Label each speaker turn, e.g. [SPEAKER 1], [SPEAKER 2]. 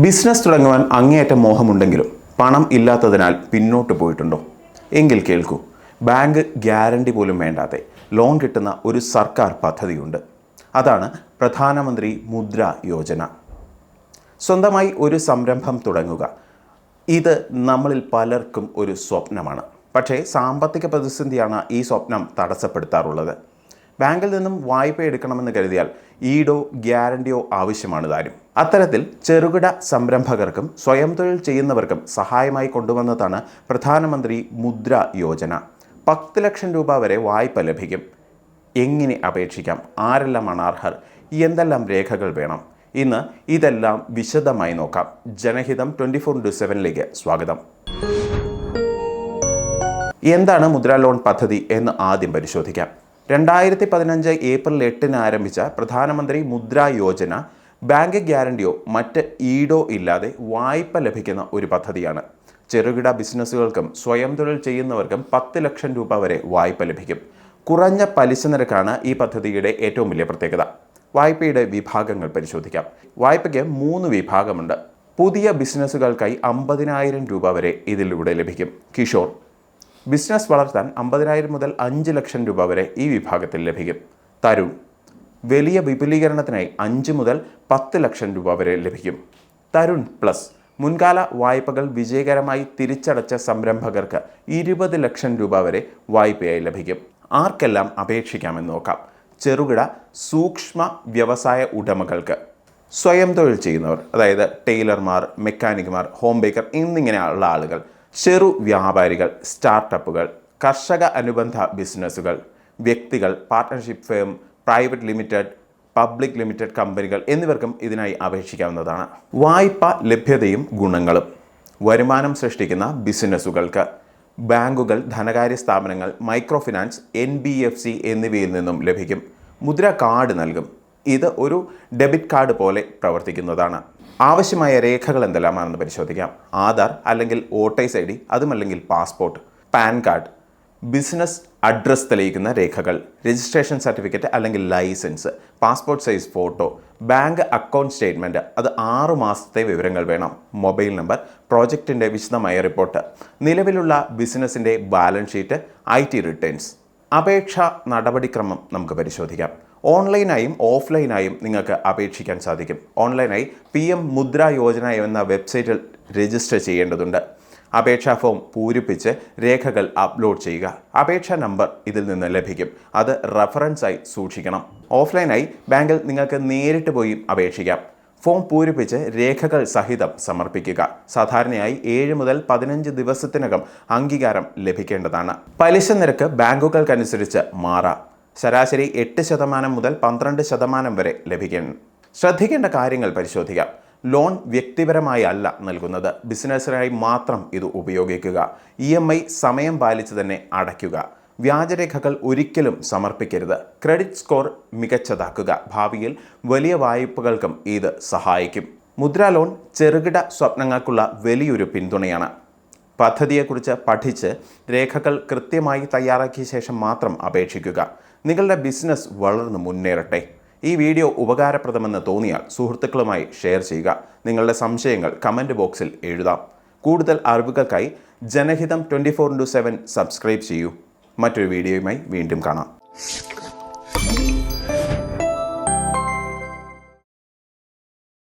[SPEAKER 1] Business തുടങ്ങുവാൻ അങ്ങേയറ്റം മോഹമുണ്ടെങ്കിലും പണം ഇല്ലാത്തതിനാൽ പിന്നോട്ട് പോയിട്ടുണ്ടോ? എങ്കിൽ കേൾക്കൂ, ബാങ്ക് ഗ്യാരണ്ടി പോലും വേണ്ടാതെ ലോൺ കിട്ടുന്ന ഒരു സർക്കാർ പദ്ധതിയുണ്ട്. അതാണ് പ്രധാനമന്ത്രി മുദ്ര യോജന. സ്വന്തമായി ഒരു സംരംഭം തുടങ്ങുക, ഇത് നമ്മളിൽ പലർക്കും ഒരു സ്വപ്നമാണ്. പക്ഷേ സാമ്പത്തിക പ്രതിസന്ധിയാണ് ഈ സ്വപ്നം തടസ്സപ്പെടുത്താറുള്ളത്. ബാങ്കിൽ നിന്നും വായ്പ എടുക്കണമെന്ന് കരുതിയാൽ ഈടോ ഗ്യാരണ്ടിയോ ആവശ്യമാണ് താനും. അത്തരത്തിൽ ചെറുകിട സംരംഭകർക്കും സ്വയം തൊഴിൽ ചെയ്യുന്നവർക്കും സഹായമായി കൊണ്ടുവന്നതാണ് പ്രധാനമന്ത്രി മുദ്ര യോജന. 10 ലക്ഷം രൂപ വരെ വായ്പ ലഭിക്കും. എങ്ങനെ അപേക്ഷിക്കാം? ആരെല്ലാമാണ് അർഹർ? എന്തെല്ലാം രേഖകൾ വേണം? ഇന്ന് ഇതെല്ലാം വിശദമായി നോക്കാം. ജനഹിതം 24/7 സ്വാഗതം. എന്താണ് മുദ്ര ലോൺ പദ്ധതി എന്ന് ആദ്യം പരിശോധിക്കാം. 2015 ഏപ്രിൽ 8 ആരംഭിച്ച പ്രധാനമന്ത്രി മുദ്ര യോജന ബാങ്ക് ഗ്യാരണ്ടിയോ മറ്റ് ഈടോ ഇല്ലാതെ വായ്പ ലഭിക്കുന്ന ഒരു പദ്ധതിയാണ്. ചെറുകിട ബിസിനസ്സുകൾക്കും സ്വയം തൊഴിൽ ചെയ്യുന്നവർക്കും 10 ലക്ഷം രൂപ വരെ വായ്പ ലഭിക്കും. കുറഞ്ഞ പലിശ നിരക്കാണ് ഈ പദ്ധതിയുടെ ഏറ്റവും വലിയ പ്രത്യേകത. വായ്പയുടെ വിഭാഗങ്ങൾ പരിശോധിക്കാം. വായ്പയ്ക്ക് 3 വിഭാഗമുണ്ട്. പുതിയ ബിസിനസ്സുകൾക്കായി 50,000 രൂപ വരെ ഇതിലൂടെ ലഭിക്കും. കിഷോർ ബിസിനസ് വളർത്താൻ 50,000 മുതൽ 5 ലക്ഷം രൂപ വരെ ഈ വിഭാഗത്തിൽ ലഭിക്കും. തരുൺ വലിയ വിപുലീകരണത്തിനായി 5 മുതൽ 10 ലക്ഷം രൂപ വരെ ലഭിക്കും. തരുൺ പ്ലസ് മുൻകാല വായ്പകൾ വിജയകരമായി തിരിച്ചടച്ച സംരംഭകർക്ക് 20 ലക്ഷം രൂപ വരെ വായ്പയായി ലഭിക്കും. ആർക്കെല്ലാം അപേക്ഷിക്കാമെന്ന് നോക്കാം. ചെറുകിട സൂക്ഷ്മ വ്യവസായ ഉടമകൾക്ക്, സ്വയം തൊഴിൽ ചെയ്യുന്നവർ, അതായത് ടൈലർമാർ, മെക്കാനിക്കുമാർ, ഹോം ബേക്കർ എന്നിങ്ങനെയുള്ള ആളുകൾ, ചെറു വ്യാപാരികൾ, സ്റ്റാർട്ടപ്പുകൾ, കർഷക അനുബന്ധ ബിസിനസ്സുകൾ, വ്യക്തികൾ, partnership firm, private limited, public limited കമ്പനികൾ എന്നിവർക്കും ഇതിനായി അപേക്ഷിക്കാവുന്നതാണ്. വായ്പ ലഭ്യതയും ഗുണങ്ങളും. വരുമാനം സൃഷ്ടിക്കുന്ന ബിസിനസ്സുകൾക്ക് ബാങ്കുകൾ, ധനകാര്യ സ്ഥാപനങ്ങൾ, മൈക്രോ ഫിനാൻസ്, NBFC എന്നിവയിൽ നിന്നും ലഭിക്കും. മുദ്ര കാർഡ് നൽകും. ഇത് ഒരു ഡെബിറ്റ് കാർഡ് പോലെ പ്രവർത്തിക്കുന്നതാണ്. ആവശ്യമായ രേഖകൾ എന്തെല്ലാമാണെന്ന് പരിശോധിക്കാം. ആധാർ അല്ലെങ്കിൽ വോട്ടേഴ്സ് ID, അതുമല്ലെങ്കിൽ passport, PAN card, business address തെളിയിക്കുന്ന രേഖകൾ, രജിസ്ട്രേഷൻ സർട്ടിഫിക്കറ്റ് അല്ലെങ്കിൽ licence, passport size photo, bank account statement, അത് 6 മാസത്തെ വിവരങ്ങൾ വേണം, മൊബൈൽ നമ്പർ, പ്രോജക്റ്റിൻ്റെ വിശദമായ റിപ്പോർട്ട്, നിലവിലുള്ള ബിസിനസ്സിൻ്റെ ബാലൻസ് ഷീറ്റ്, IT റിട്ടേൺസ്. അപേക്ഷാ നടപടിക്രമം നമുക്ക് പരിശോധിക്കാം. ഓൺലൈനായും ഓഫ്ലൈനായും നിങ്ങൾക്ക് അപേക്ഷിക്കാൻ സാധിക്കും. ഓൺലൈനായി PM മുദ്ര യോജന എന്ന വെബ്സൈറ്റിൽ രജിസ്റ്റർ ചെയ്യേണ്ടതുണ്ട്. അപേക്ഷാ ഫോം പൂരിപ്പിച്ച് രേഖകൾ അപ്ലോഡ് ചെയ്യുക. അപേക്ഷാ നമ്പർ ഇതിൽ നിന്ന് ലഭിക്കും. അത് റെഫറൻസായി സൂക്ഷിക്കണം. ഓഫ്ലൈനായി ബാങ്കിൽ നിങ്ങൾക്ക് നേരിട്ട് പോയി അപേക്ഷിക്കാം. ഫോം പൂരിപ്പിച്ച് രേഖകൾ സഹിതം സമർപ്പിക്കുക. സാധാരണയായി 7 മുതൽ 15 ദിവസത്തിനകം അംഗീകാരം ലഭിക്കേണ്ടതാണ്. പലിശ നിരക്ക് ബാങ്കുകൾക്കനുസരിച്ച് മാറാം. ശരാശരി 8% മുതൽ 12% വരെ ലഭിക്കും. ശ്രദ്ധിക്കേണ്ട കാര്യങ്ങൾ പരിശോധിക്കാം. ലോൺ വ്യക്തിപരമായി അല്ല നൽകുന്നത്. ബിസിനസ്സിനായി മാത്രം ഇത് ഉപയോഗിക്കുക. EMI സമയം പാലിച്ച് തന്നെ അടയ്ക്കുക. വ്യാജരേഖകൾ ഒരിക്കലും സമർപ്പിക്കരുത്. Credit score മികച്ചതാക്കുക. ഭാവിയിൽ വലിയ വായ്പകൾക്കും ഇത് സഹായിക്കും. മുദ്ര ലോൺ ചെറുകിട സ്വപ്നങ്ങൾക്കുള്ള വലിയൊരു പിന്തുണയാണ്. പദ്ധതിയെക്കുറിച്ച് പഠിച്ച് രേഖകൾ കൃത്യമായി തയ്യാറാക്കിയ ശേഷം മാത്രം അപേക്ഷിക്കുക. നിങ്ങളുടെ ബിസിനസ് വളർന്നു മുന്നേറട്ടെ. ഈ വീഡിയോ ഉപകാരപ്രദമെന്ന് തോന്നിയാൽ സുഹൃത്തുക്കളുമായി ഷെയർ ചെയ്യുക. നിങ്ങളുടെ സംശയങ്ങൾ കമൻറ്റ് ബോക്സിൽ എഴുതാം. കൂടുതൽ അറിവുകൾക്കായി ജനഹിതം 24/7 സബ്സ്ക്രൈബ് ചെയ്യൂ. മറ്റൊരു വീഡിയോയുമായി വീണ്ടും കാണാം.